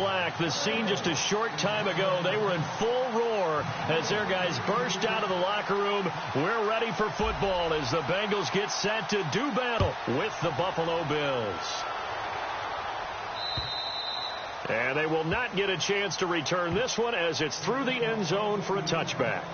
black. The scene just a short time ago. They were in full roar as their guys burst out of the locker room. We're ready for football as the Bengals get set to do battle with the Buffalo Bills. And they will not get a chance to return this one as it's through the end zone for a touchback.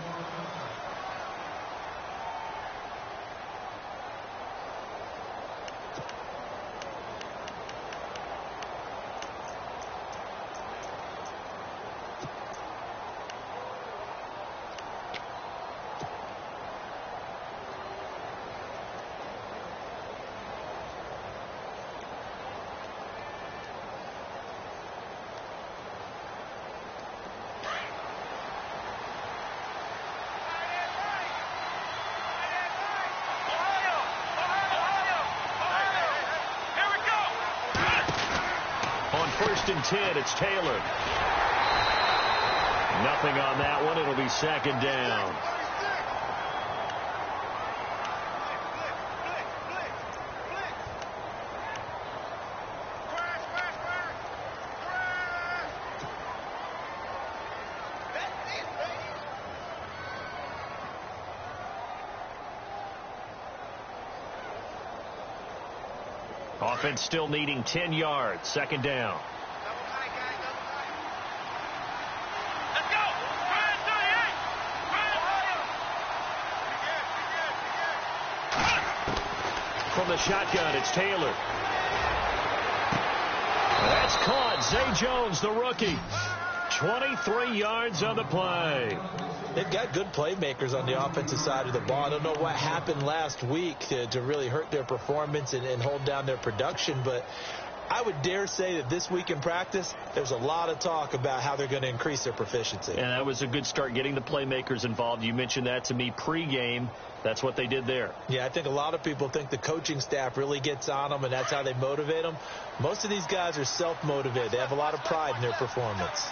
First and 10, it's Taylor. Nothing on that one. It'll be second down. Offense still needing 10 yards. Second down. From the shotgun, it's Taylor. That's caught. Zay Jones, the rookie. 23 yards on the play. They've got good playmakers on the offensive side of the ball. I don't know what happened last week to really hurt their performance and hold down their production, but I would dare say that this week in practice, there's a lot of talk about how they're going to increase their proficiency. And that was a good start, getting the playmakers involved. You mentioned that to me pregame. That's what they did there. Yeah, I think a lot of people think the coaching staff really gets on them, and that's how they motivate them. Most of these guys are self-motivated. They have a lot of pride in their performance.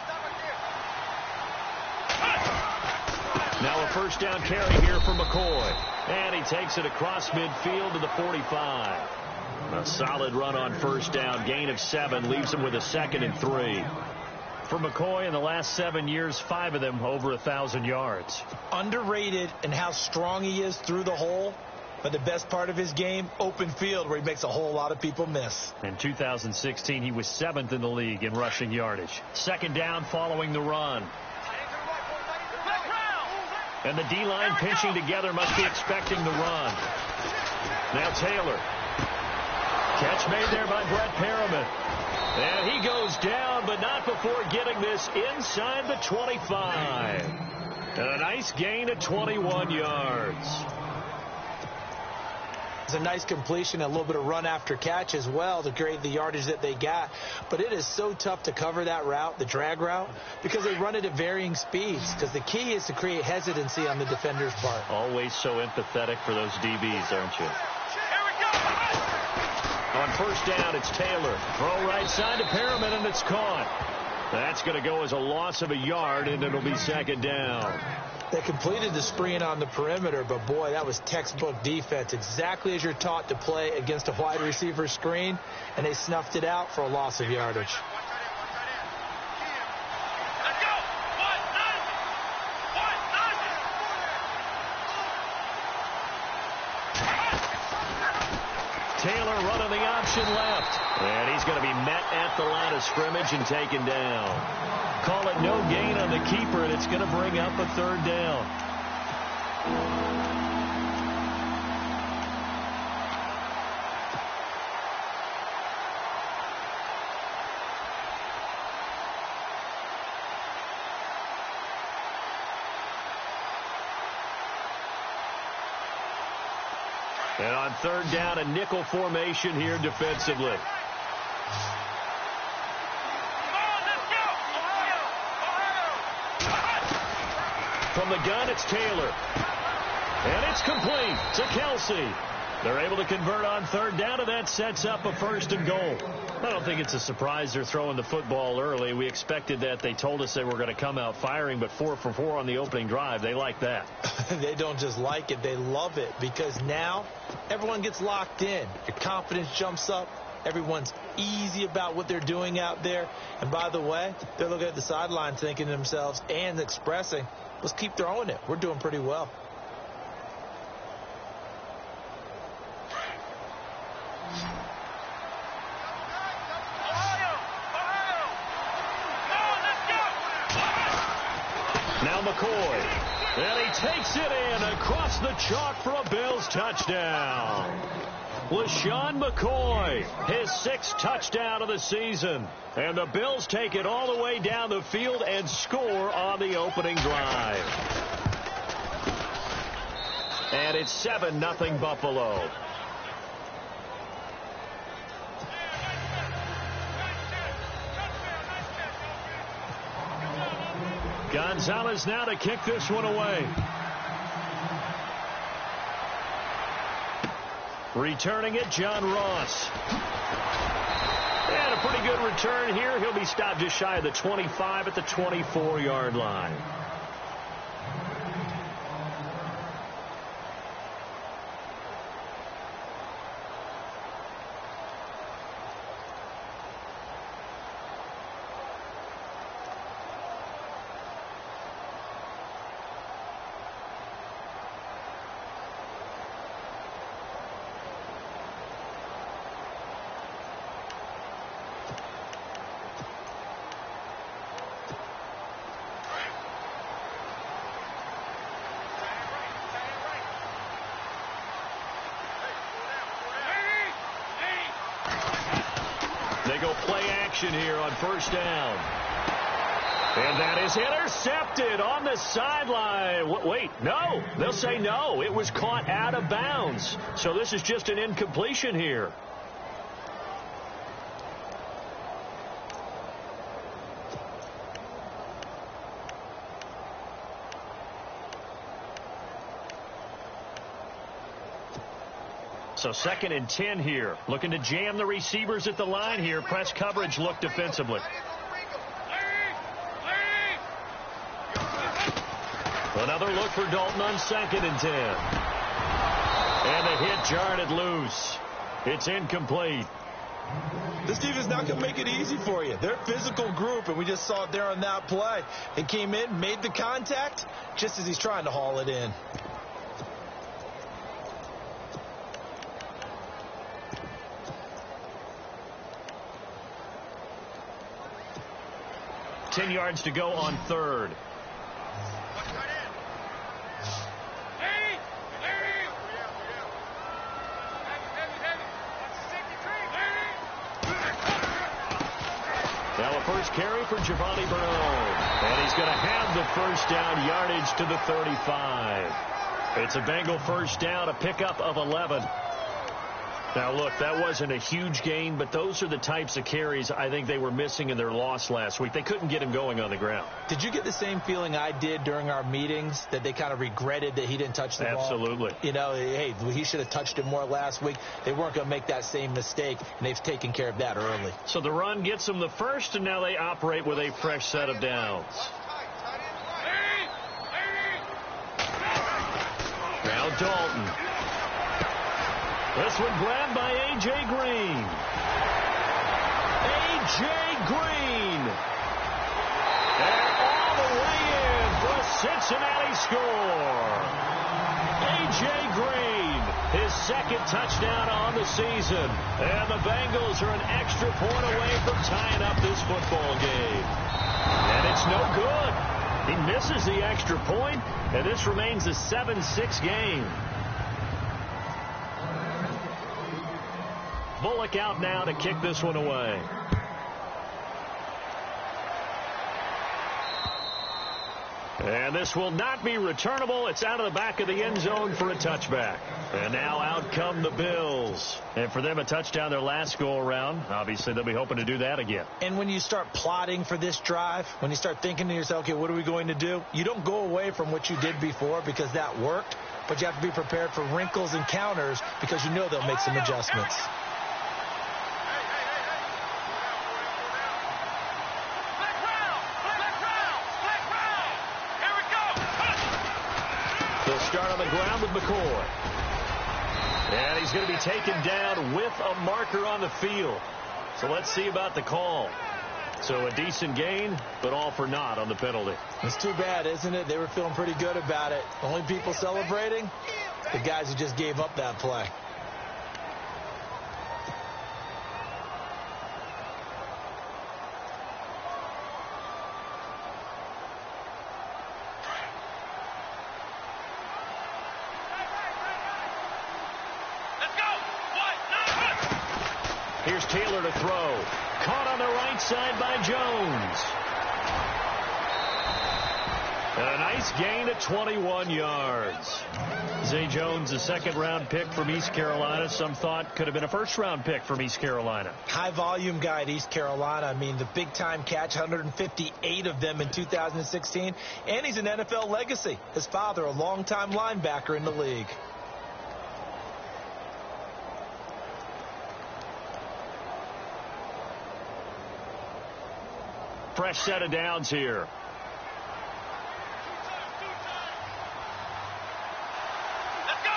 Now a first down carry here for McCoy. And he takes it across midfield to the 45. A solid run on first down. Gain of 7 leaves him with a 2nd and 3. For McCoy, in the last 7 years, 5 of them over 1,000 yards. Underrated in how strong he is through the hole. But the best part of his game, open field, where he makes a whole lot of people miss. In 2016, he was 7th in the league in rushing yardage. Second down following the run. And the D-line pinching together must be expecting the run. Now Taylor. Catch made there by Brett Perriman. And he goes down, but not before getting this inside the 25. And a nice gain of 21 yards. It's a nice completion, a little bit of run after catch as well to create the yardage that they got. But it is so tough to cover that route, the drag route, because they run it at varying speeds. Because the key is to create hesitancy on the defender's part. Always so empathetic for those DBs, aren't you? On first down, it's Taylor. Throw right side to Perriman, and it's caught. That's going to go as a loss of a yard, and it'll be second down. They completed the screen on the perimeter, but, boy, that was textbook defense. Exactly as you're taught to play against a wide receiver screen, and they snuffed it out for a loss of yardage. Taylor running the option left. And he's going to be met at the line of scrimmage and taken down. Call it no gain on the keeper, and it's going to bring up a third down. And on third down, a nickel formation here defensively. From the gun, it's Taylor. And it's complete to Kelsey. They're able to convert on third down, and that sets up a 1st and goal. I don't think it's a surprise they're throwing the football early. We expected that. They told us they were going to come out firing, but 4 for 4 on the opening drive. They like that. They don't just like it, they love it, because now everyone gets locked in. Your confidence jumps up. Everyone's easy about what they're doing out there. And by the way, they're looking at the sideline thinking to themselves and expressing, let's keep throwing it. We're doing pretty well. Now McCoy. And he takes it in across the chalk for a Bills touchdown. LaShawn McCoy, his 6th touchdown of the season. And the Bills take it all the way down the field and score on the opening drive. And it's 7-0 Buffalo. Gonzalez now to kick this one away. Returning it, John Ross. And a pretty good return here. He'll be stopped just shy of the 25 at the 24-yard line. They go play action here on first down. And that is intercepted on the sideline. Wait, no. They'll say no. It was caught out of bounds. So this is just an incompletion here. So 2nd and 10 here. Looking to jam the receivers at the line here. Press coverage look defensively. Another look for Dalton on 2nd and 10. And the hit jarred it loose. It's incomplete. This defense not going to make it easy for you. They're a physical group, and we just saw it there on that play. They came in, made the contact, just as he's trying to haul it in. Ten yards to go on 3rd. Now a first carry for Giovanni Bernard. And he's going to have the first down yardage to the 35. It's a Bengal first down, a pickup of 11. Now, look, that wasn't a huge gain, but those are the types of carries I think they were missing in their loss last week. They couldn't get him going on the ground. Did you get the same feeling I did during our meetings, that they kind of regretted that he didn't touch the ball? Absolutely. You know, hey, he should have touched it more last week. They weren't going to make that same mistake, and they've taken care of that early. So the run gets them the first, and now they operate with a fresh set of downs. Now Dalton. This one grabbed by A.J. Green. A.J. Green. And all the way in for a Cincinnati score. A.J. Green, his 2nd touchdown on the season. And the Bengals are an extra point away from tying up this football game. And it's no good. He misses the extra point, and this remains a 7-6 game. Bullock out now to kick this one away. And this will not be returnable. It's out of the back of the end zone for a touchback. And now out come the Bills. And for them, a touchdown their last go-around. Obviously, they'll be hoping to do that again. And when you start plotting for this drive, when you start thinking to yourself, okay, what are we going to do? You don't go away from what you did before because that worked. But you have to be prepared for wrinkles and counters because you know they'll make some adjustments. They'll start on the ground with McCoy. And he's going to be taken down with a marker on the field. So let's see about the call. So a decent gain, but all for naught on the penalty. It's too bad, isn't it? They were feeling pretty good about it. Only people celebrating, the guys who just gave up that play. Here's Taylor to throw. Caught on the right side by Jones. A nice gain of 21 yards. Zay Jones, a second-round pick from East Carolina. Some thought could have been a first-round pick from East Carolina. High-volume guy at East Carolina. I mean, the big-time catch, 158 of them in 2016. And he's an NFL legacy. His father, a longtime linebacker in the league. Fresh set of downs here. Let's go.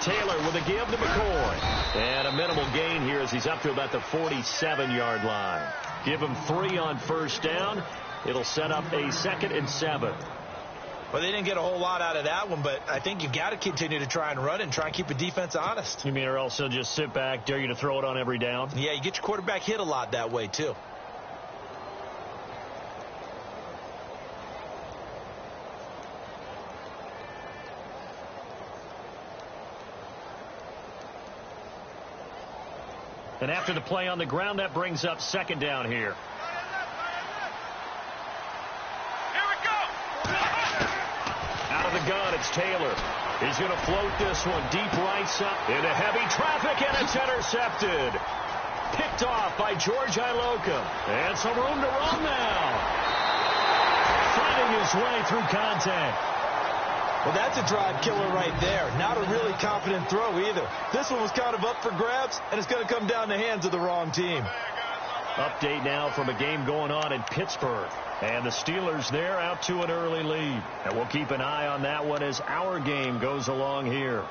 Taylor with a give to McCoy. And a minimal gain here as he's up to about the 47-yard line. Give him 3 on first down. It'll set up a 2nd and 7. Well, they didn't get a whole lot out of that one, but I think you've got to continue to try and run and try and keep the defense honest. You mean or else he'll just sit back, dare you to throw it on every down? Yeah, you get your quarterback hit a lot that way, too. And after the play on the ground, that brings up 2nd down here. The gun, it's Taylor. He's going to float this one deep right side into heavy traffic, and it's intercepted. Picked off by George Iloka. And some room to run now. Fighting his way through contact. Well, that's a drive killer right there. Not a really confident throw either. This one was kind of up for grabs, and it's going to come down the hands of the wrong team. Update now from a game going on in Pittsburgh. And the Steelers there out to an early lead. And we'll keep an eye on that one as our game goes along here.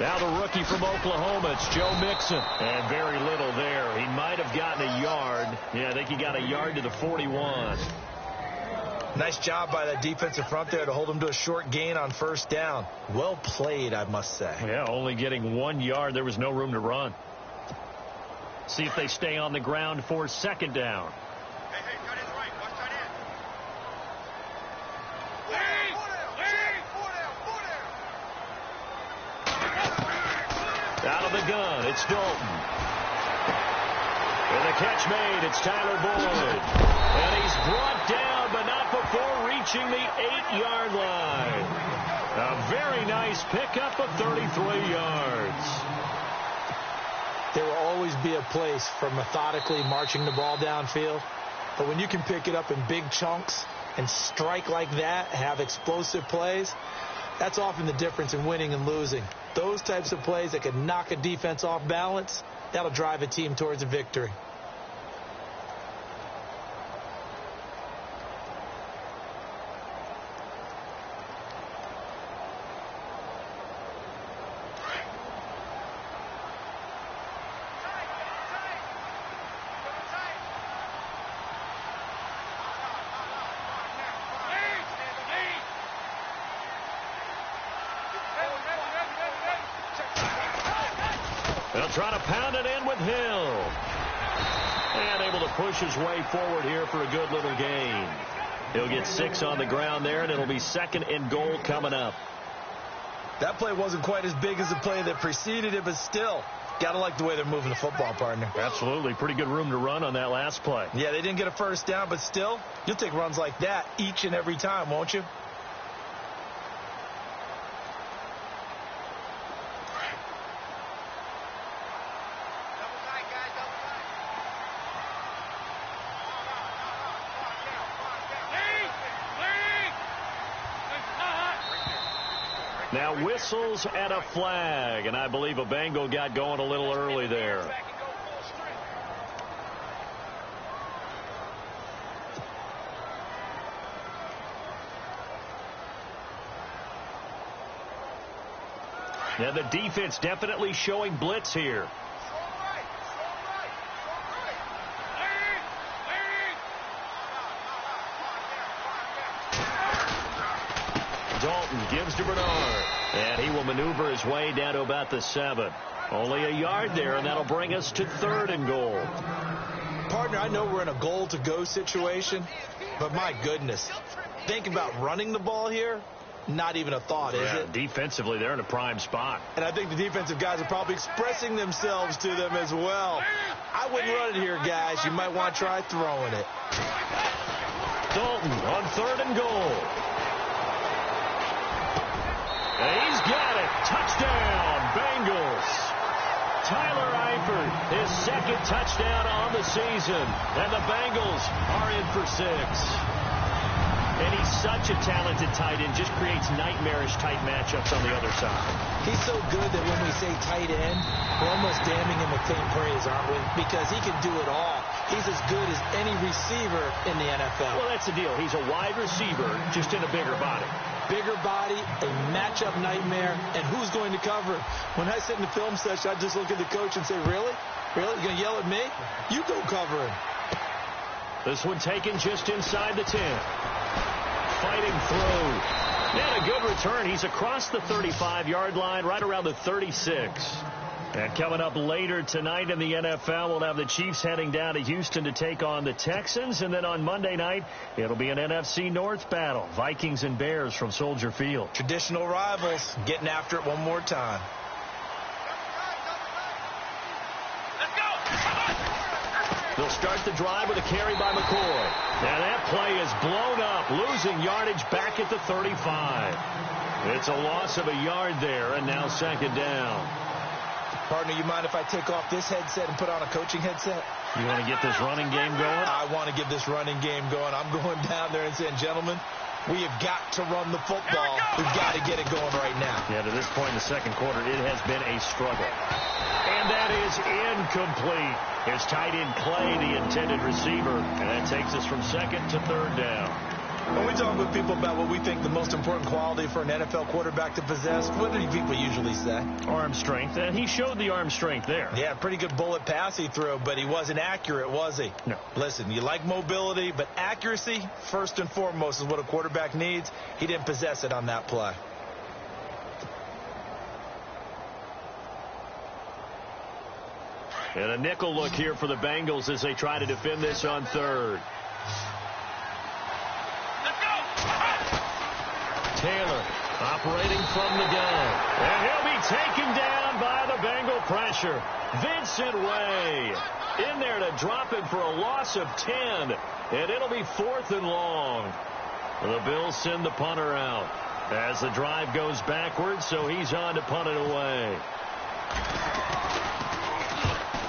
Now the rookie from Oklahoma, it's Joe Mixon. And very little there. He might have gotten a yard. Yeah, I think he got a yard to the 41. Nice job by that defensive front there to hold him to a short gain on first down. Well played, I must say. Yeah, only getting 1 yard. There was no room to run. See if they stay on the ground for 2nd down. Out of the gun, it's Dalton. And the catch made, it's Tyler Boyd. And he's brought down, but not before reaching the 8-yard line. A very nice pickup of 33 yards. There will always be a place for methodically marching the ball downfield. But when you can pick it up in big chunks and strike like that, have explosive plays, that's often the difference in winning and losing. Those types of plays that can knock a defense off balance, that'll drive a team towards a victory. They'll try to pound it in with Hill. And able to push his way forward here for a good little gain. He'll get 6 on the ground there, and it'll be 2nd and goal coming up. That play wasn't quite as big as the play that preceded it, but still, got to like the way they're moving the football, partner. Absolutely. Pretty good room to run on that last play. Yeah, they didn't get a first down, but still, you'll take runs like that each and every time, won't you? Now whistles and a flag, and I believe a Bengal got going a little early there. Yeah, the defense definitely showing blitz here. Dalton gives to Bernard, and he will maneuver his way down to about the 7. Only a yard there, and that'll bring us to 3rd and goal. Partner, I know we're in a goal-to-go situation, but my goodness, think about running the ball here. Not even a thought, is it? Defensively, they're in a prime spot. And I think the defensive guys are probably expressing themselves to them as well. I wouldn't run it here, guys. You might want to try throwing it. Dalton on 3rd and goal. And he's got it. Touchdown, Bengals. Tyler Eifert, his 2nd touchdown on the season. And the Bengals are in for 6. And he's such a talented tight end, just creates nightmarish-type matchups on the other side. He's so good that when we say tight end, we're almost damning him with faint praise, aren't we? Because he can do it all. He's as good as any receiver in the NFL. Well, that's the deal. He's a wide receiver, just in a bigger body. Bigger body, a matchup nightmare, and who's going to cover him? When I sit in the film session, I just look at the coach and say, really? Really? You going to yell at me? You go cover him. This one taken just inside the 10. Fighting through. And a good return. He's across the 35-yard line, right around the 36. And coming up later tonight in the NFL, we'll have the Chiefs heading down to Houston to take on the Texans. And then on Monday night, it'll be an NFC North battle. Vikings and Bears from Soldier Field. Traditional rivals getting after it one more time. They'll start the drive with a carry by McCoy. Now that play is blown up, losing yardage back at the 35. It's a loss of a yard there, and now 2nd down. Partner, you mind if I take off this headset and put on a coaching headset? You want to get this running game going? I want to get this running game going. I'm going down there and saying, gentlemen, we have got to run the football. We've got to get it going right now. Yeah, to this point in the 2nd quarter, it has been a struggle. And that is incomplete. His tight end Clay, the intended receiver. And that takes us from 2nd to 3rd down. When we talk with people about what we think the most important quality for an NFL quarterback to possess, what do people usually say? Arm strength. And he showed the arm strength there. Yeah, pretty good bullet pass he threw, but he wasn't accurate, was he? No. Listen, you like mobility, but accuracy, first and foremost, is what a quarterback needs. He didn't possess it on that play. And a nickel look here for the Bengals as they try to defend this on 3rd. Taylor operating from the gun. And he'll be taken down by the Bengal pressure. Vincent Way in there to drop him for a loss of 10. And it'll be 4th and long. The Bills send the punter out as the drive goes backwards, so he's on to punt it away.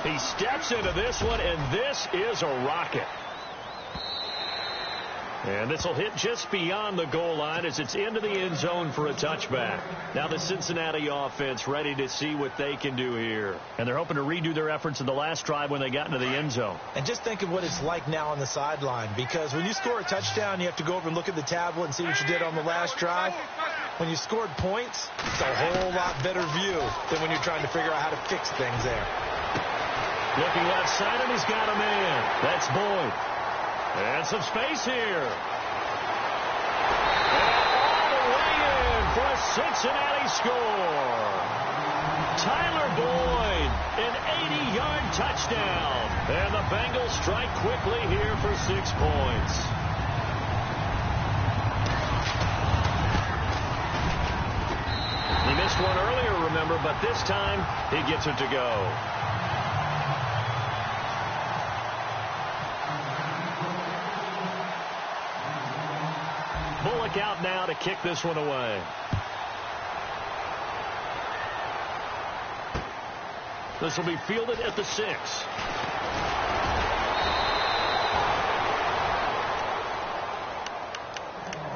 He steps into this one, and this is a rocket. And this will hit just beyond the goal line as it's into the end zone for a touchback. Now the Cincinnati offense ready to see what they can do here. And they're hoping to redo their efforts in the last drive when they got into the end zone. And just think of what it's like now on the sideline, because when you score a touchdown, you have to go over and look at the tablet and see what you did on the last drive. When you scored points, it's a whole lot better view than when you're trying to figure out how to fix things there. Looking left side, and he's got a man. That's Boyd. And some space here. And all the way in for a Cincinnati score. Tyler Boyd, an 80-yard touchdown. And the Bengals strike quickly here for 6 points. He missed one earlier, remember, but this time he gets it to go. Bullock out now to kick this one away. This will be fielded at the 6.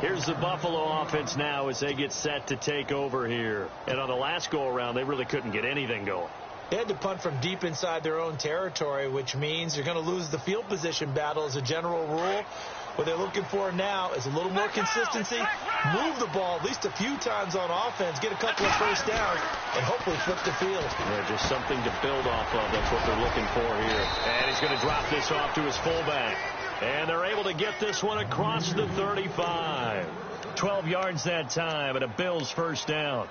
Here's the Buffalo offense now as they get set to take over here. And on the last go-around, they really couldn't get anything going. They had to punt from deep inside their own territory, which means you're going to lose the field position battle as a general rule. What they're looking for now is a little more consistency, move the ball at least a few times on offense, get a couple of first downs, and hopefully flip the field. Yeah, just something to build off of. That's what they're looking for here. And he's going to drop this off to his fullback. And they're able to get this one across the 35. 12 yards that time, and a Bills first down.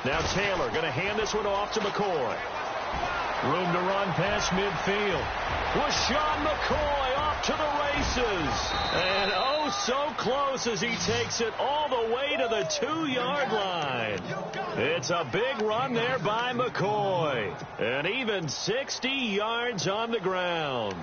Now Taylor going to hand this one off to McCoy. Room to run past midfield. LaShawn McCoy off to the races. And oh, so close as he takes it all the way to the 2-yard line. It's a big run there by McCoy. And even 60 yards on the ground.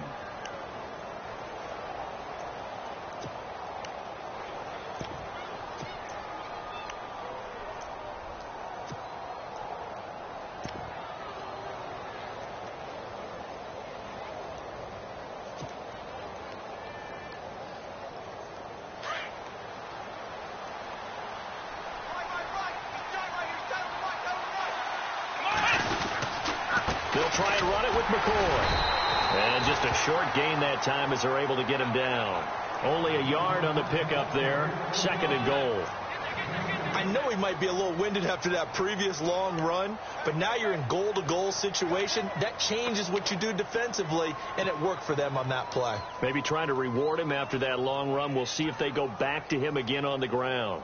They'll try and run it with McCoy. And just a short gain that time as they're able to get him down. Only a yard on the pickup there. 2nd and goal. I know he might be a little winded after that previous long run, but now you're in goal-to-goal situation. That changes what you do defensively, and it worked for them on that play. Maybe trying to reward him after that long run. We'll see if they go back to him again on the ground.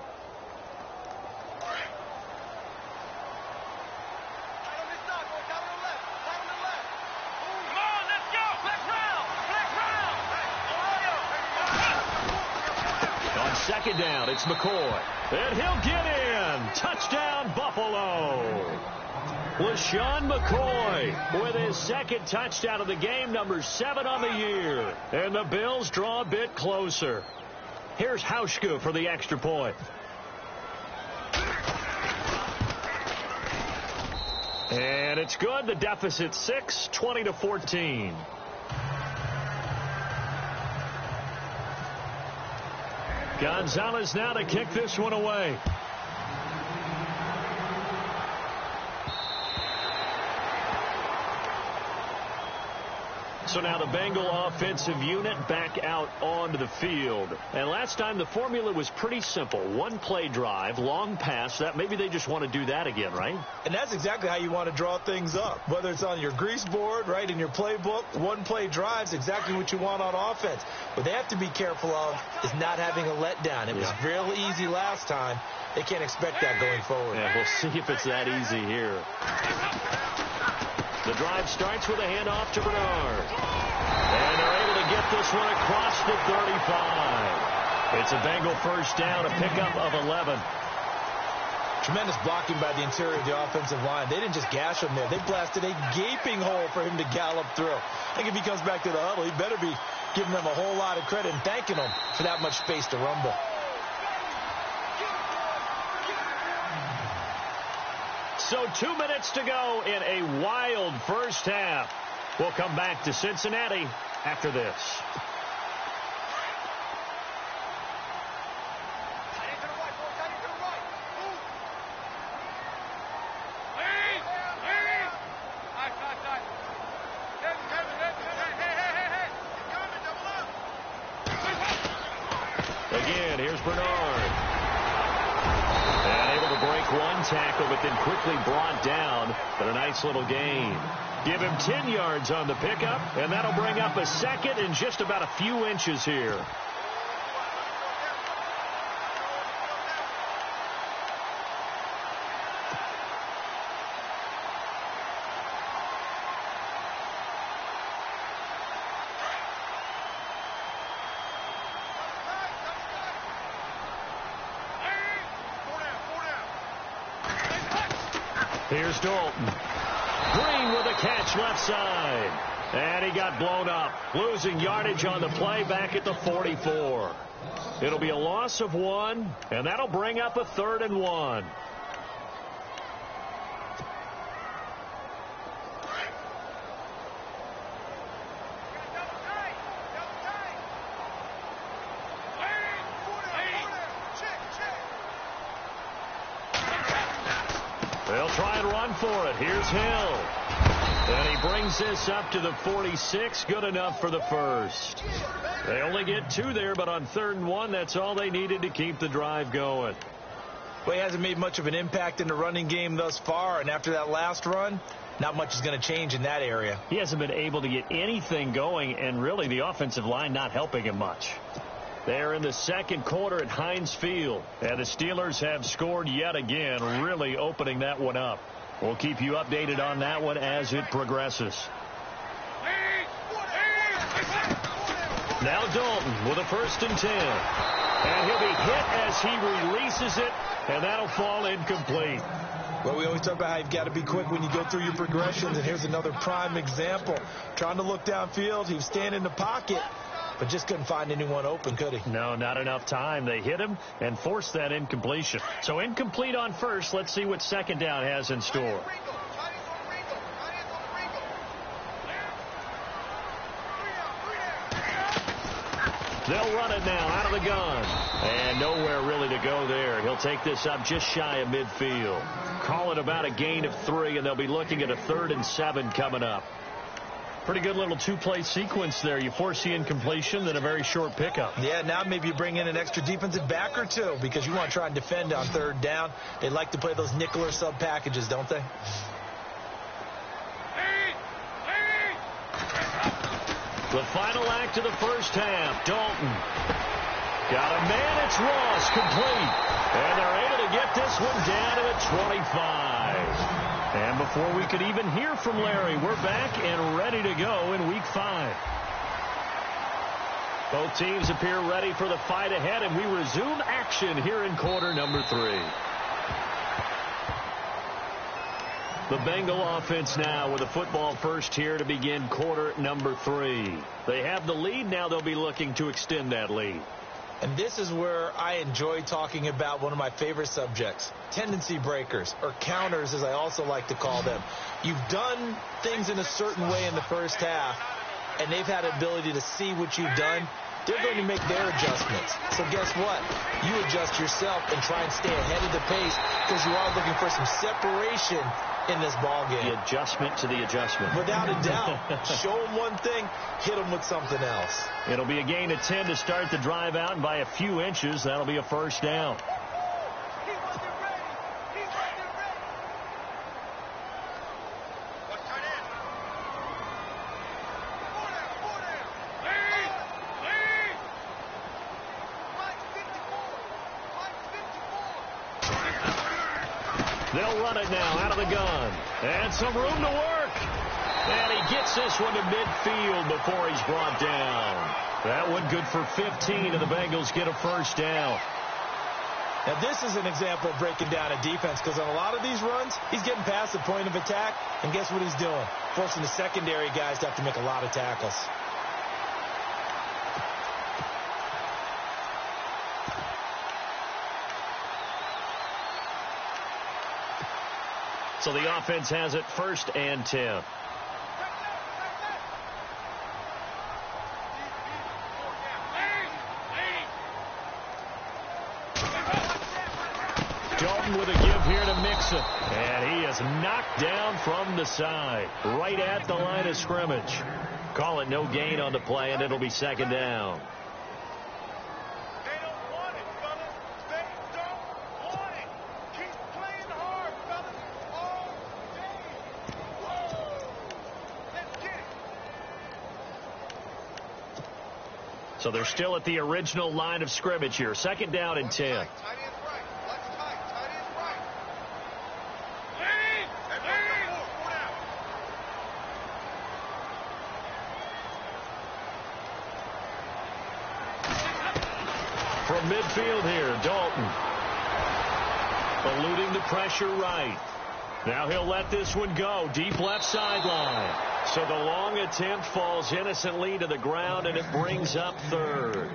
Second down, it's McCoy. And he'll get in. Touchdown, Buffalo. LaShawn McCoy with his 2nd touchdown of the game, number 7 on the year. And the Bills draw a bit closer. Here's Hauschka for the extra point. And it's good. The deficit 6, 20-14. Gonzalez now to kick this one away. So now the Bengal offensive unit back out onto the field. And last time the formula was pretty simple. 1-play drive, long pass. That maybe they just want to do that again, right? And that's exactly how you want to draw things up. Whether it's on your grease board, right, in your playbook, 1-play drive's exactly what you want on offense. What they have to be careful of is not having a letdown. It was real easy last time. They can't expect that going forward. Yeah, we'll see if it's that easy here. The drive starts with a handoff to Bernard. And they're able to get this one across the 35. It's a Bengal first down, a pickup of 11. Tremendous blocking by the interior of the offensive line. They didn't just gash him there. They blasted a gaping hole for him to gallop through. I think if he comes back to the huddle, he better be giving them a whole lot of credit and thanking them for that much space to rumble. So 2 minutes to go in a wild first half. We'll come back to Cincinnati after this. Again, here's Bernard. And able to break one tackle, but then quickly brought down. But a nice little gain. Give him 10 yards on the pickup, and that'll bring up a second in just about a few inches here. Here's Dalton. Green with a catch left side. And he got blown up. Losing yardage on the play back at the 44. It'll be a loss of 1, and that'll bring up a 3rd and 1. They'll try and run for it. Here's Hill. And he brings this up to the 46. Good enough for the first. They only get 2 there, but on 3rd and 1, that's all they needed to keep the drive going. Well, he hasn't made much of an impact in the running game thus far, and after that last run, not much is going to change in that area. He hasn't been able to get anything going, and really the offensive line not helping him much. They're in the second quarter at Heinz Field, and the Steelers have scored yet again, really opening that one up. We'll keep you updated on that one as it progresses. Now Dalton with a 1st and 10. And he'll be hit as he releases it, and that'll fall incomplete. Well, we always talk about how you've got to be quick when you go through your progressions, and here's another prime example. Trying to look downfield, he was standing in the pocket, but just couldn't find anyone open, could he? No, not enough time. They hit him and forced that incompletion. So incomplete on first. Let's see what second down has in store. They'll run it now out of the gun. And nowhere really to go there. He'll take this up just shy of midfield. Call it about a gain of 3, and they'll be looking at a 3rd and 7 coming up. Pretty good little 2-play sequence there. You force the incompletion, then a very short pickup. Yeah, now maybe you bring in an extra defensive back or 2 because you want to try and defend on 3rd down. They like to play those nickel or sub packages, don't they? The final act of the first half. Dalton. Got a man. It's Ross. Complete. And they're able to get this one down to the 25. And before we could even hear from Larry, we're back and ready to go in Week 5. Both teams appear ready for the fight ahead, and we resume action here in quarter number 3. The Bengal offense now with a football first here to begin quarter number 3. They have the lead. Now they'll be looking to extend that lead. And this is where I enjoy talking about one of my favorite subjects, tendency breakers, or counters as I also like to call them. You've done things in a certain way in the first half, and they've had the ability to see what you've done. They're going to make their adjustments. So guess what? You adjust yourself and try and stay ahead of the pace because you are looking for some separation in this ball game. The adjustment to the adjustment. Without a doubt. Show them one thing, hit them with something else. It'll be a gain of 10 to start the drive out, and by a few inches, that'll be a first down. They'll run it now out of the gun. And some room to work. And he gets this one to midfield before he's brought down. That one good for 15, and the Bengals get a first down. Now, this is an example of breaking down a defense because on a lot of these runs, he's getting past the point of attack, and guess what he's doing? Forcing the secondary guys to have to make a lot of tackles. So the offense has it 1st and 10. Dalton with a give here to Mixon. And he is knocked down from the side, right at the line of scrimmage. Call it no gain on the play, and it'll be 2nd down. So they're still at the original line of scrimmage here. 2nd down and 10. From midfield here, Dalton. Eluding the pressure right. Now he'll let this one go. Deep left sideline. So the long attempt falls innocently to the ground, and it brings up third.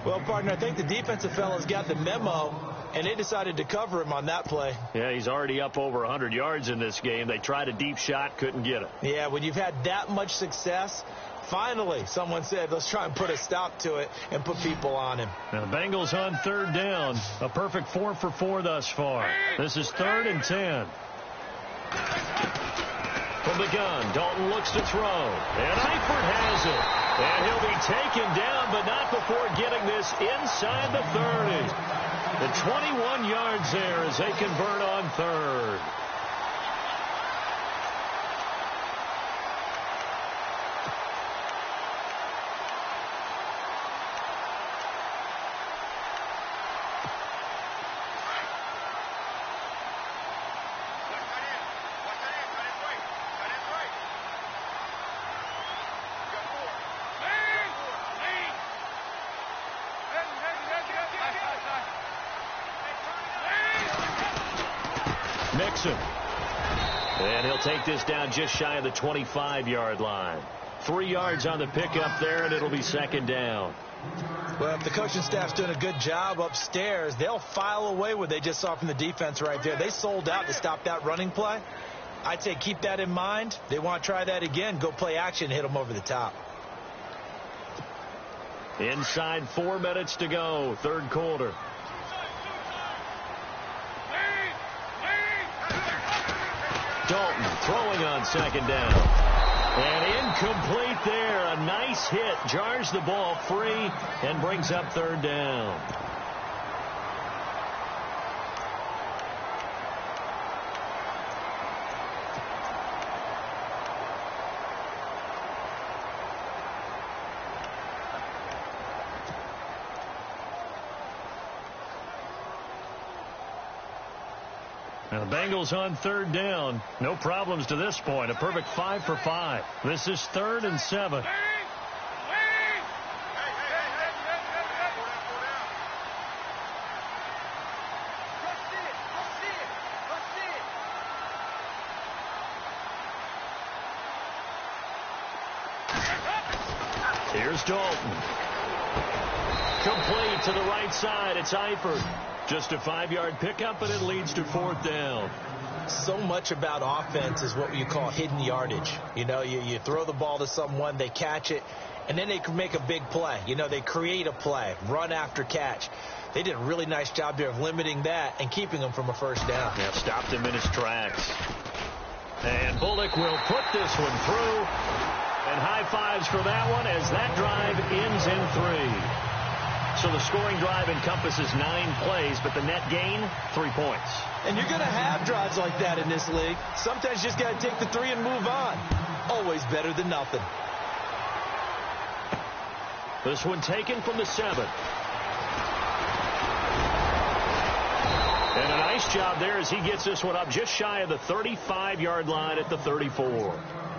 Well, partner, I think the defensive fellas got the memo, and they decided to cover him on that play. Yeah, he's already up over 100 yards in this game. They tried a deep shot, couldn't get it. Yeah, when you've had that much success, finally someone said, let's try and put a stop to it and put people on him. Now the Bengals on third down. A perfect 4 for 4 thus far. This is 3rd and 10. From the gun, Dalton looks to throw. And Eifert has it. And he'll be taken down, but not before getting this inside the 30. The 21 yards there as they convert on third. Mixon. And he'll take this down just shy of the 25-yard line. 3 yards on the pickup there, and it'll be 2nd down. Well, if the coaching staff's doing a good job upstairs, they'll file away what they just saw from the defense right there. They sold out to stop that running play. I'd say keep that in mind. They want to try that again. Go play action, hit them over the top. Inside 4 minutes to go, 3rd quarter. Dalton throwing on 2nd down. And incomplete there. A nice hit. Jars the ball free and brings up 3rd down. Now the Bengals on 3rd down. No problems to this point. A perfect 5 for 5. This is 3rd and 7. Here's Dalton. Complete to the right side. It's Eifert. Just a 5-yard pickup, and it leads to 4th down. So much about offense is what you call hidden yardage. You know, you throw the ball to someone, they catch it, and then they can make a big play. You know, they create a play, run after catch. They did a really nice job there of limiting that and keeping them from a 1st down. Yeah, stopped him in his tracks. And Bullock will put this one through. And high fives for that one as that drive ends in 3. So the scoring drive encompasses 9 plays, but the net gain, 3 points. And you're going to have drives like that in this league. Sometimes you just got to take the 3 and move on. Always better than nothing. This one taken from the 7. And a nice job there as he gets this one up just shy of the 35-yard line at the 34.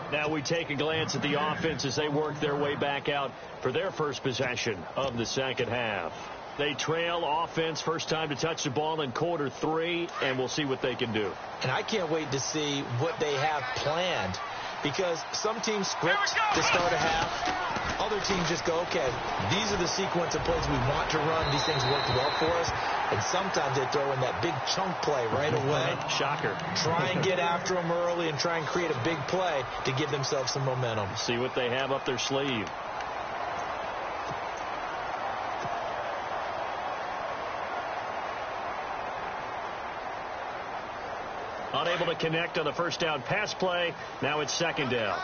Now we take a glance at the offense as they work their way back out for their first possession of the 2nd half. They trail offense, first time to touch the ball in quarter 3, and we'll see what they can do. And I can't wait to see what they have planned, because some teams script to start a half. Other teams just go, okay, these are the sequence of plays we want to run. These things worked well for us. And sometimes they throw in that big chunk play right away. Shocker. Try and get after them early and try and create a big play to give themselves some momentum. See what they have up their sleeve. Unable to connect on the first down pass play. Now it's 2nd down.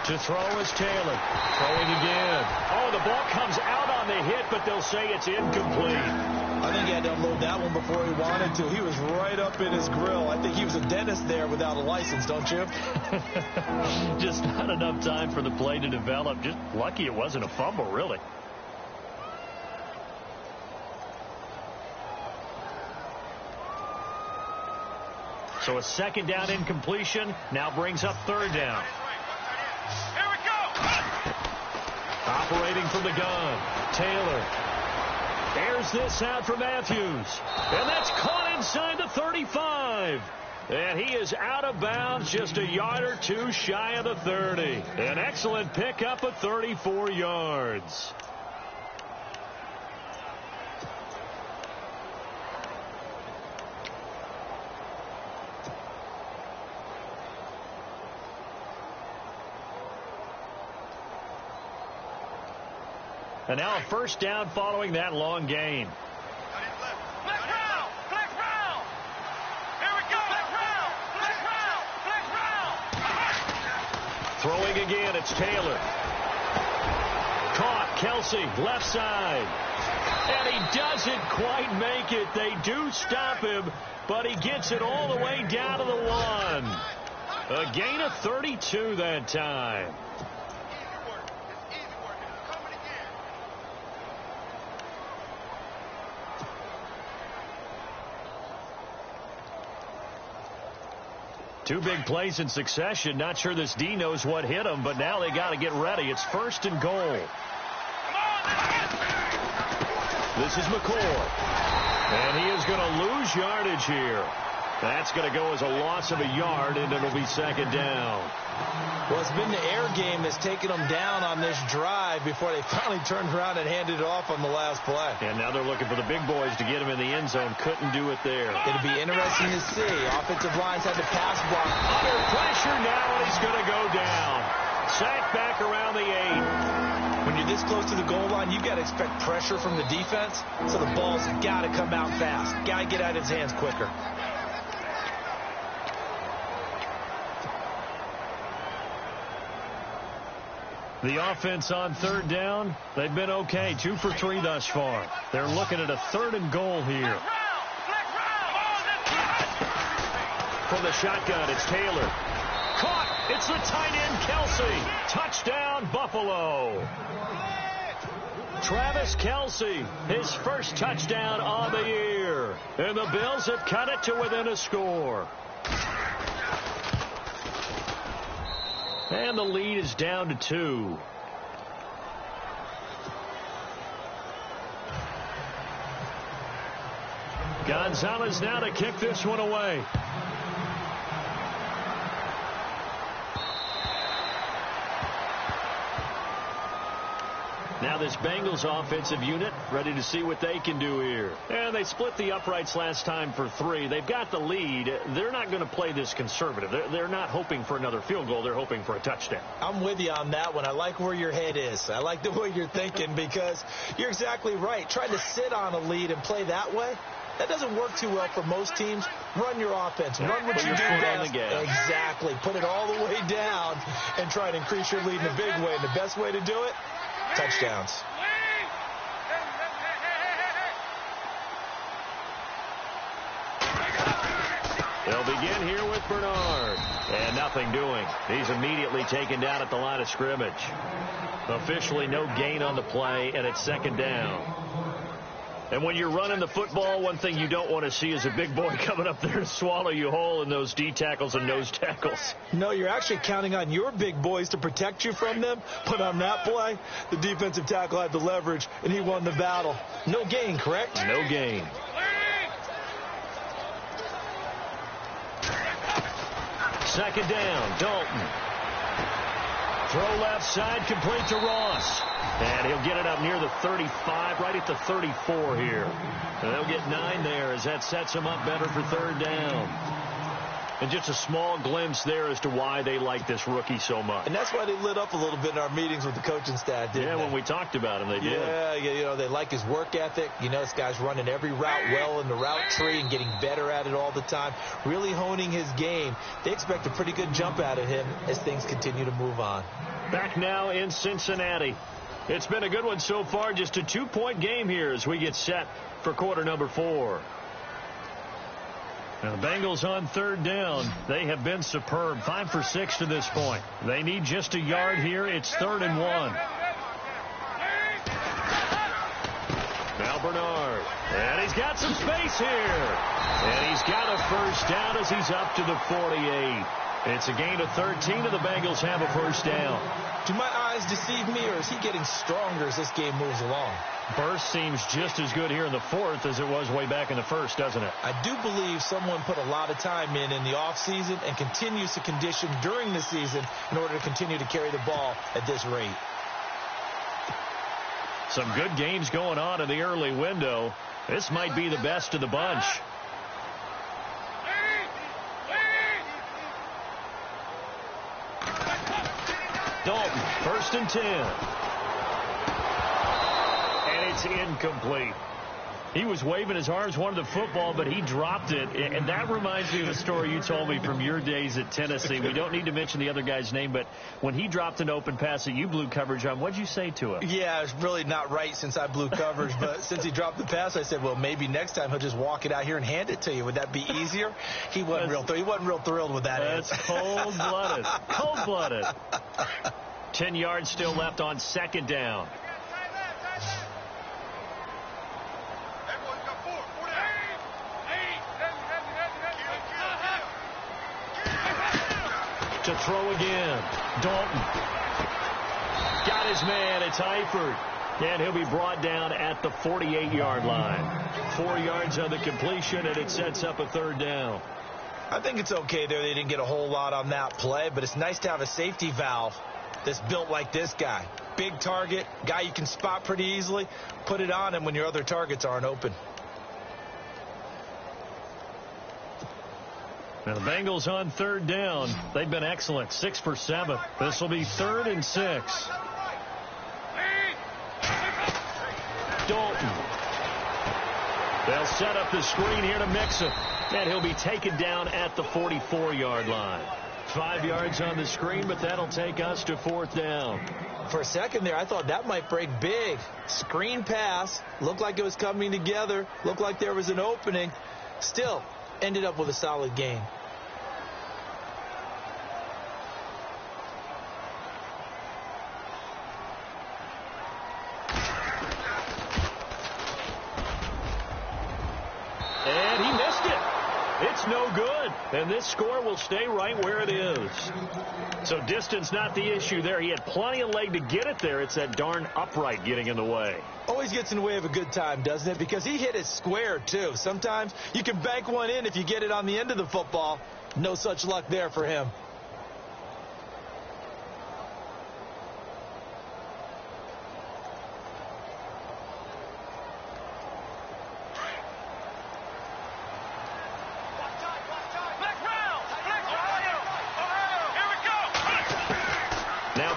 To throw is Taylor. Throwing again. Oh, the ball comes out on the hit, but they'll say it's incomplete. I think he had to unload that one before he wanted to. He was right up in his grill. I think he was a dentist there without a license, don't you? Just not enough time for the play to develop. Just lucky it wasn't a fumble, really. So a 2nd down incompletion now brings up 3rd down. Here we go. Operating from the gun, Taylor. Airs this out for Matthews. And that's caught inside the 35. And he is out of bounds, just a yard or two shy of the 30. An excellent pickup of 34 yards. And now a first down following that long gain. Throwing again, it's Taylor. Caught, Kelsey, left side. And he doesn't quite make it. They do stop him, but he gets it all the way down to the 1. A gain of 32 that time. Two big plays in succession. Not sure this D knows what hit him, but now they got to get ready. It's 1st and goal. This is McCord. And he is going to lose yardage here. That's going to go as a loss of a yard, and it'll be 2nd down. Well, it's been the air game that's taken them down on this drive before they finally turned around and handed it off on the last play. And now they're looking for the big boys to get him in the end zone. Couldn't do it there. It'll be interesting to see. Offensive lines had to pass block. Under pressure now, and he's going to go down. Sacked back around the 8. When you're this close to the goal line, you've got to expect pressure from the defense, so the ball's got to come out fast. Got to get out of his hands quicker. The offense on 3rd down, they've been okay. 2 for 3 thus far. They're looking at a 3rd and goal here. For the shotgun, it's Taylor. Caught! It's the tight end, Kelsey. Touchdown, Buffalo. Travis Kelsey, his first touchdown on the year. And the Bills have cut it to within a score. And the lead is down to 2. Gonzalez now to kick this one away. Now this Bengals offensive unit ready to see what they can do here. And they split the uprights last time for 3. They've got the lead. They're not going to play this conservative. They're not hoping for another field goal. They're hoping for a touchdown. I'm with you on that one. I like where your head is. I like the way you're thinking because you're exactly right. Trying to sit on a lead and play that way, that doesn't work too well for most teams. Run your offense. Run what you do best. Exactly. Put it all the way down and try to increase your lead in a big way. And the best way to do it, touchdowns. They'll begin here with Bernard. And nothing doing. He's immediately taken down at the line of scrimmage. Officially no gain on the play, and it's 2nd down. And when you're running the football, one thing you don't want to see is a big boy coming up there to swallow you whole in those D tackles and nose tackles. No, you're actually counting on your big boys to protect you from them. But on that play, the defensive tackle had the leverage, and he won the battle. No gain, correct? No gain. Second down, Dalton. Throw left side, complete to Ross. And he'll get it up near the 35, right at the 34 here. And they'll get 9 there as that sets them up better for 3rd down. And just a small glimpse there as to why they like this rookie so much. And that's why they lit up a little bit in our meetings with the coaching staff, didn't they? Yeah, when we talked about him, they did. Yeah, you know, they like his work ethic. You know, this guy's running every route well in the route tree and getting better at it all the time. Really honing his game. They expect a pretty good jump out of him as things continue to move on. Back now in Cincinnati. It's been a good one so far. Just a 2-point game here as we get set for quarter number 4. Now the Bengals on 3rd down. They have been superb. 5 for 6 to this point. They need just a yard here. It's 3rd and 1. Now Bernard. And he's got some space here. And he's got a first down as he's up to the 48. It's a gain of 13, and the Bengals have a first down. Do my eyes deceive me, or is he getting stronger as this game moves along? Burst seems just as good here in the fourth as it was way back in the first, doesn't it? I do believe someone put a lot of time in the offseason and continues to condition during the season in order to continue to carry the ball at this rate. Some good games going on in the early window. This might be the best of the bunch. Dalton, 1st and 10. And it's incomplete. He was waving his arms, wanted the football, but he dropped it. And that reminds me of a story you told me from your days at Tennessee. We don't need to mention the other guy's name, but when he dropped an open pass that you blew coverage on, what'd you say to him? Yeah, it's really not right since I blew coverage, but since he dropped the pass, I said, well, maybe next time he'll just walk it out here and hand it to you. Would that be easier? He wasn't real thrilled with that answer. That's cold-blooded. Cold-blooded. 10 yards still left on 2nd down. To throw again. Dalton. Got his man. It's Eifert. And he'll be brought down at the 48-yard line. 4 yards on the completion, and it sets up a 3rd down. I think it's okay there. They didn't get a whole lot on that play, but it's nice to have a safety valve that's built like this guy. Big target, guy you can spot pretty easily. Put it on him when your other targets aren't open. Now the Bengals on 3rd down. They've been excellent. 6 for 7. This will be 3rd and 6. Dalton. They'll set up the screen here to Mixon. And he'll be taken down at the 44-yard line. 5 yards on the screen, but that'll take us to 4th down. For a second there, I thought that might break big. Screen pass. Looked like it was coming together. Looked like there was an opening. Still, ended up with a solid gain. And he missed it. It's no good. And this score will stay right where it is. So distance not the issue there. He had plenty of leg to get it there. It's that darn upright getting in the way. Always gets in the way of a good time, doesn't it? Because he hit it square, too. Sometimes you can bank one in if you get it on the end of the football. No such luck there for him.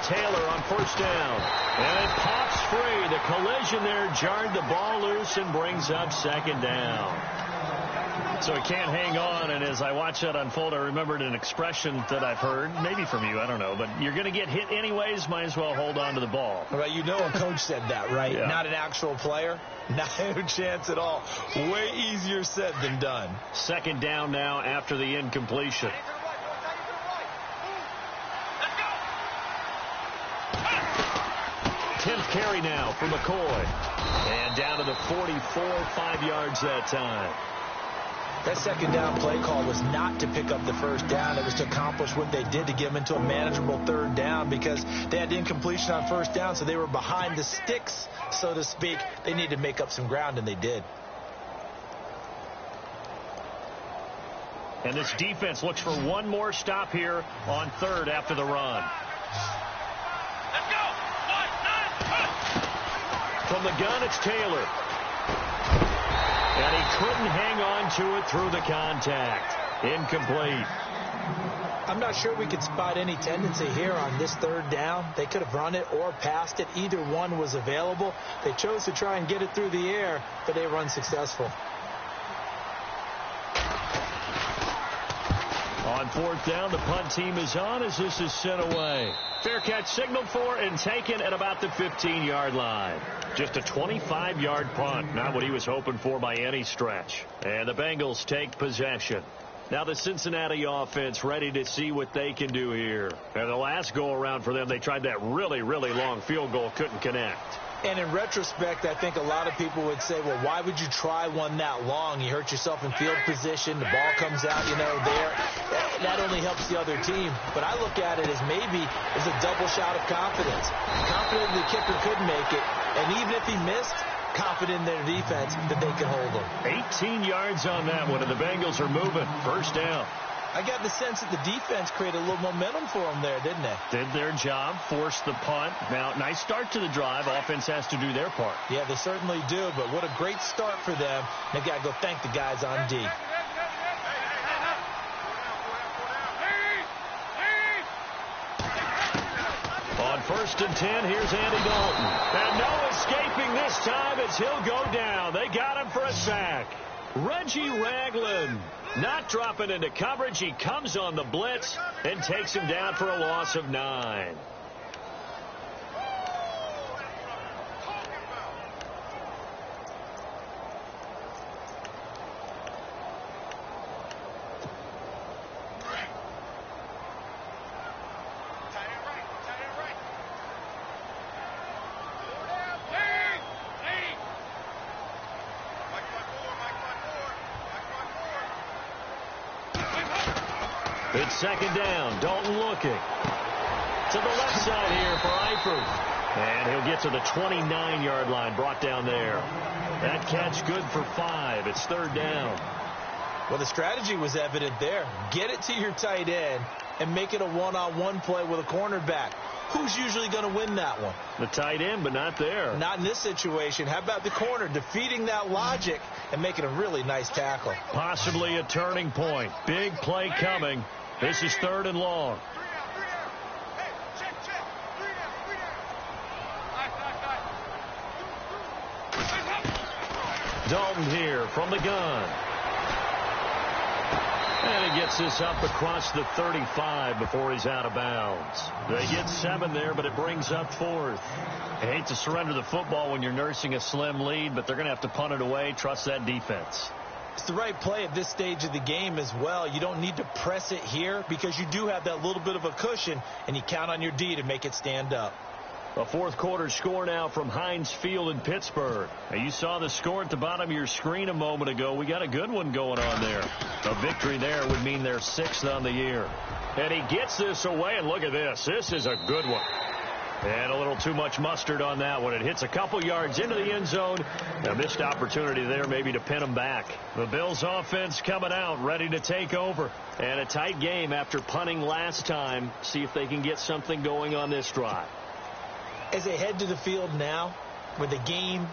Taylor on 1st down. And it pops free. The collision there jarred the ball loose and brings up 2nd down. So he can't hang on. And as I watch that unfold, I remembered an expression that I've heard, maybe from you, I don't know. But you're going to get hit anyways, might as well hold on to the ball. Right, you know a coach said that, right? Yeah. Not an actual player. No chance at all. Way easier said than done. 2nd down now after the incompletion. 10th carry now for McCoy. And down to the 44, 5 yards that time. That 2nd down play call was not to pick up the 1st down. It was to accomplish what they did to get them into a manageable 3rd down because they had incompletion on 1st down, so they were behind the sticks, so to speak. They needed to make up some ground, and they did. And this defense looks for one more stop here on 3rd after the run. Let's go! From the gun, it's Taylor. And he couldn't hang on to it through the contact. Incomplete. I'm not sure we could spot any tendency here on this 3rd down. They could have run it or passed it. Either one was available. They chose to try and get it through the air, but they were unsuccessful. On 4th down, the punt team is on as this is sent away. Fair catch signaled for and taken at about the 15-yard line. Just a 25-yard punt, not what he was hoping for by any stretch. And the Bengals take possession. Now the Cincinnati offense ready to see what they can do here. And the last go-around for them, they tried that really, really long field goal, couldn't connect. And in retrospect, I think a lot of people would say, well, why would you try one that long? You hurt yourself in field position. The ball comes out, there. That only helps the other team. But I look at it as maybe as a double shot of confidence. Confident the kicker could make it. And even if he missed, confident in their defense that they can hold him. 18 yards on that one, and the Bengals are moving. First down. I got the sense that the defense created a little momentum for them there, didn't they? Did their job, forced the punt. Now, nice start to the drive. Offense has to do their part. Yeah, they certainly do, but what a great start for them. They've got to go thank the guys on D. On 1st and 10, here's Andy Dalton. And no escaping this time as he'll go down. They got him for a sack. Reggie Ragland not dropping into coverage. He comes on the blitz and takes him down for a loss of 9. It's second down. Dalton looking. To the left side here for Eifert. And he'll get to the 29-yard line, brought down there. That catch good for 5. It's third down. Well, the strategy was evident there. Get it to your tight end and make it a one-on-one play with a cornerback. Who's usually going to win that one? The tight end, but not there. Not in this situation. How about the corner defeating that logic and making a really nice tackle? Possibly a turning point. Big play coming. This is third and long. Dalton here from the gun. And he gets this up across the 35 before he's out of bounds. They get 7 there, but it brings up 4th. I hate to surrender the football when you're nursing a slim lead, but they're going to have to punt it away. Trust that defense. It's the right play at this stage of the game as well. You don't need to press it here because you do have that little bit of a cushion, and you count on your D to make it stand up. A fourth quarter score now from Heinz Field in Pittsburgh. Now, you saw the score at the bottom of your screen a moment ago. We got a good one going on there. A victory there would mean they're 6th on the year. And he gets this away, and look at this. This is a good one. And a little too much mustard on that one. It hits a couple yards into the end zone. A missed opportunity there maybe to pin them back. The Bills offense coming out, ready to take over. And a tight game after punting last time. See if they can get something going on this drive. As they head to the field now, with the game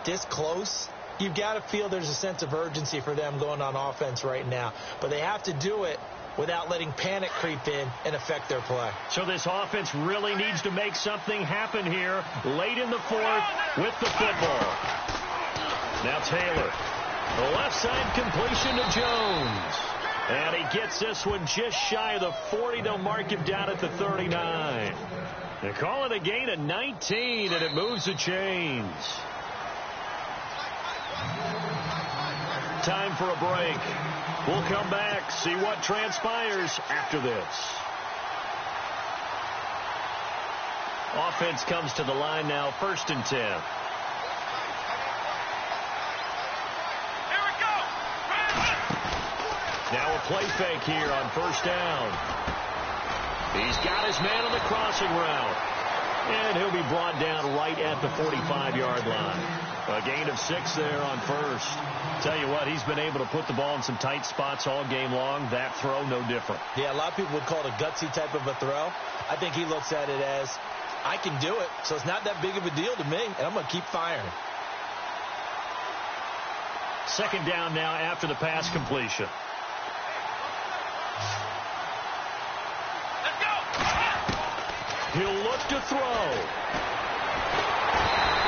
this close, you've got to feel there's a sense of urgency for them going on offense right now. But they have to do it without letting panic creep in and affect their play. So this offense really needs to make something happen here late in the 4th with the football. Now Taylor, the left side completion to Jones. And he gets this one just shy of the 40. They'll mark him down at the 39. They call it a gain of 19, and it moves the chains. Time for a break. We'll come back, see what transpires after this. Offense comes to the line now, 1st and 10. Now a play fake here on 1st down. He's got his man on the crossing route. And he'll be brought down right at the 45-yard line. A gain of 6 there on 1st. Tell you what, he's been able to put the ball in some tight spots all game long. That throw, no different. Yeah, a lot of people would call it a gutsy type of a throw. I think he looks at it as, I can do it, so it's not that big of a deal to me, and I'm going to keep firing. Second down now after the pass completion. He'll look to throw.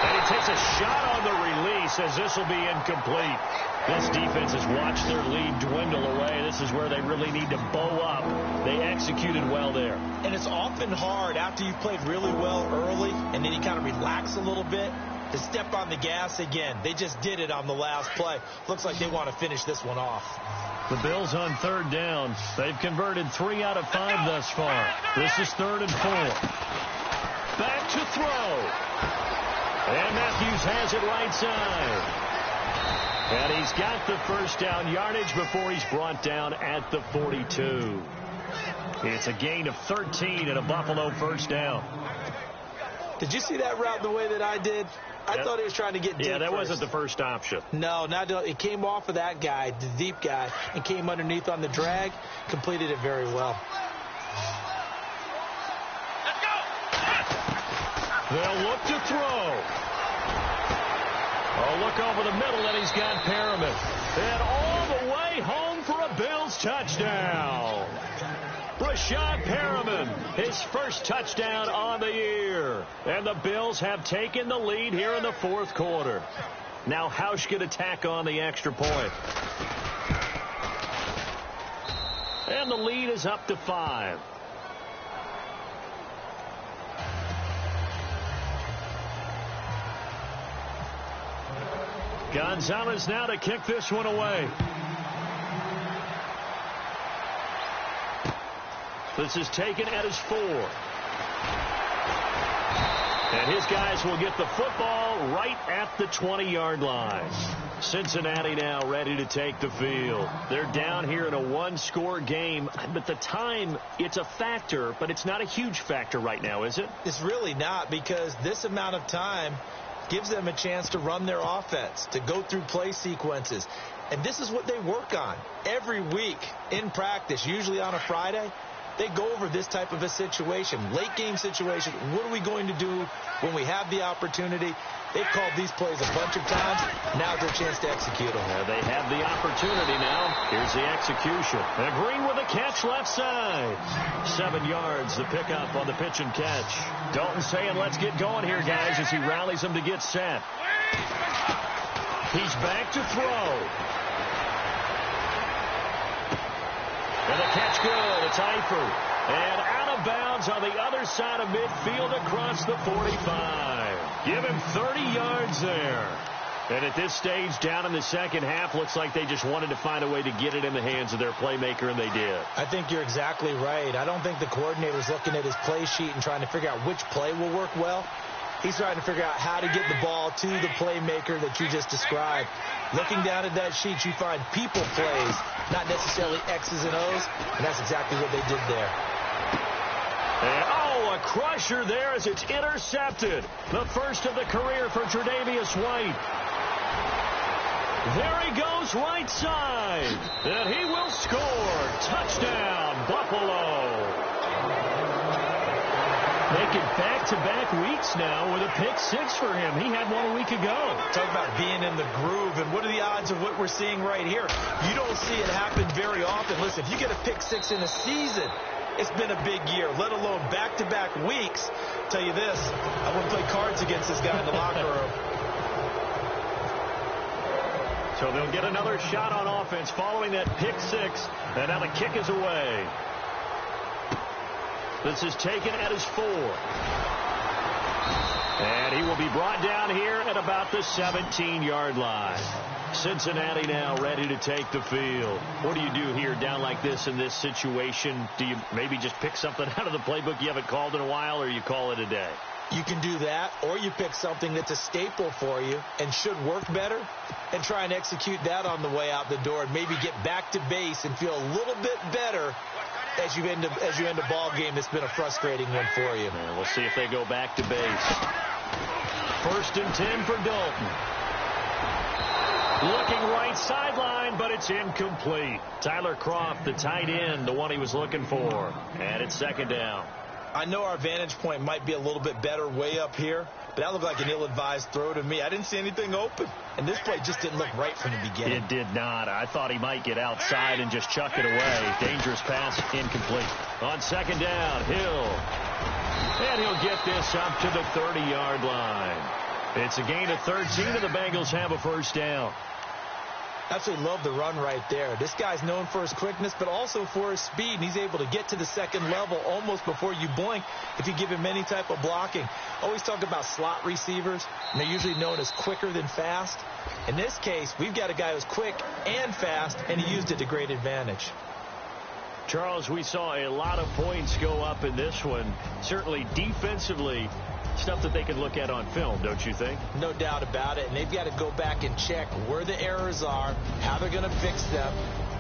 And he takes a shot on the release as this will be incomplete. This defense has watched their lead dwindle away. This is where they really need to bow up. They executed well there. And it's often hard after you've played really well early and then you kind of relax a little bit to step on the gas again. They just did it on the last play. Looks like they want to finish this one off. The Bills on 3rd down. They've converted 3 out of 5 thus far. This is 3rd and 4. Back to throw. And Matthews has it right side. And he's got the first down yardage before he's brought down at the 42. It's a gain of 13 and a Buffalo first down. Did you see that route the way that I did? I thought he was trying to get deep. Yeah, that wasn't the first option. No, it came off of that guy, the deep guy, and came underneath on the drag. Completed it very well. Let's go. They'll look to throw. Oh, look over the middle, and he's got Perriman. And all the way home for a Bills touchdown. Rashad Perriman, his first touchdown on the year. And the Bills have taken the lead here in the fourth quarter. Now Hausch can attack on the extra point. And the lead is up to 5. Gonzalez now to kick this one away. This is taken at his 4. And his guys will get the football right at the 20-yard line. Cincinnati now ready to take the field. They're down here in a one-score game, but the time, it's a factor, but it's not a huge factor right now, is it? It's really not, because this amount of time gives them a chance to run their offense, to go through play sequences. And this is what they work on every week in practice, usually on a Friday. They go over this type of a situation, late game situation. What are we going to do when we have the opportunity? They've called these plays a bunch of times. Now's their chance to execute them. They have the opportunity now. Here's the execution. And Green with a catch left side. 7 yards, the pickup on the pitch and catch. Dalton saying, let's get going here, guys, as he rallies them to get set. He's back to throw. And the catch good. It's Eifert. And out of bounds on the other side of midfield across the 45. Give him 30 yards there. And at this stage, down in the second half, looks like they just wanted to find a way to get it in the hands of their playmaker, and they did. I think you're exactly right. I don't think the coordinator's looking at his play sheet and trying to figure out which play will work well. He's trying to figure out how to get the ball to the playmaker that you just described. Looking down at that sheet, you find people plays, not necessarily X's and O's, and that's exactly what they did there. And, a crusher there as it's intercepted. The first of the career for Tre'Davious White. There he goes right side. And he will score. Touchdown, Buffalo. Making back-to-back weeks now with a pick 6 for him. He had one a week ago. Talk about being in the groove, and what are the odds of what we're seeing right here? You don't see it happen very often. Listen, if you get a pick 6 in a season, it's been a big year, let alone back-to-back weeks. Tell you this, I wouldn't play cards against this guy in the locker room. So they'll get another shot on offense following that pick 6, and now the kick is away. This is taken at his 4. And he will be brought down here at about the 17-yard line. Cincinnati now ready to take the field. What do you do here down like this in this situation? Do you maybe just pick something out of the playbook you haven't called in a while, or you call it a day? You can do that, or you pick something that's a staple for you and should work better and try and execute that on the way out the door and maybe get back to base and feel a little bit better as you end a ball game that's been a frustrating one for you. And we'll see if they go back to base. 1st and 10 for Dalton. Looking right sideline, but it's incomplete. Tyler Kroft, the tight end, the one he was looking for. And it's 2nd down. I know our vantage point might be a little bit better way up here, but that looked like an ill-advised throw to me. I didn't see anything open, and this play just didn't look right from the beginning. It did not. I thought he might get outside and just chuck it away. Dangerous pass, incomplete. On 2nd down, Hill. And he'll get this up to the 30-yard line. It's a gain of 13, and the Bengals have a first down. Absolutely love the run right there. This guy's known for his quickness, but also for his speed, and he's able to get to the second level almost before you blink if you give him any type of blocking. Always talk about slot receivers, and they're usually known as quicker than fast. In this case, we've got a guy who's quick and fast, and he used it to great advantage. Charles, we saw a lot of points go up in this one. Certainly defensively, stuff that they can look at on film, don't you think? No doubt about it. And they've got to go back and check where the errors are, how they're going to fix them,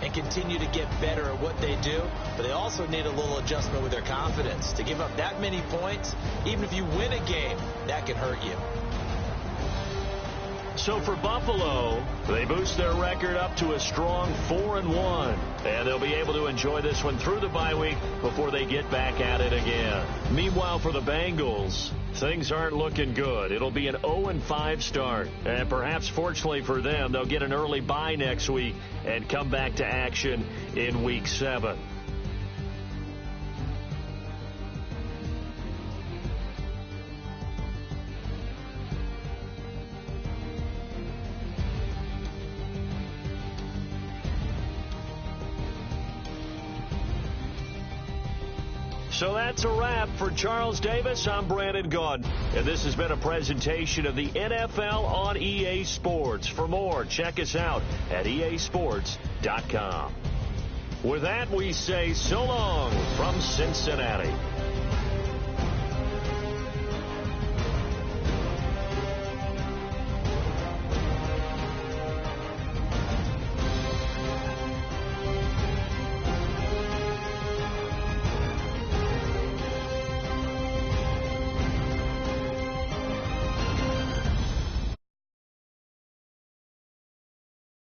and continue to get better at what they do. But they also need a little adjustment with their confidence. To give up that many points, even if you win a game, that can hurt you. So for Buffalo, they boost their record up to a strong 4-1. And they'll be able to enjoy this one through the bye week before they get back at it again. Meanwhile, for the Bengals, things aren't looking good. It'll be an 0-5 start. And perhaps fortunately for them, they'll get an early bye next week and come back to action in Week 7. So that's a wrap. For Charles Davis, I'm Brandon Gaudin. And this has been a presentation of the NFL on EA Sports. For more, check us out at easports.com. With that, we say so long from Cincinnati.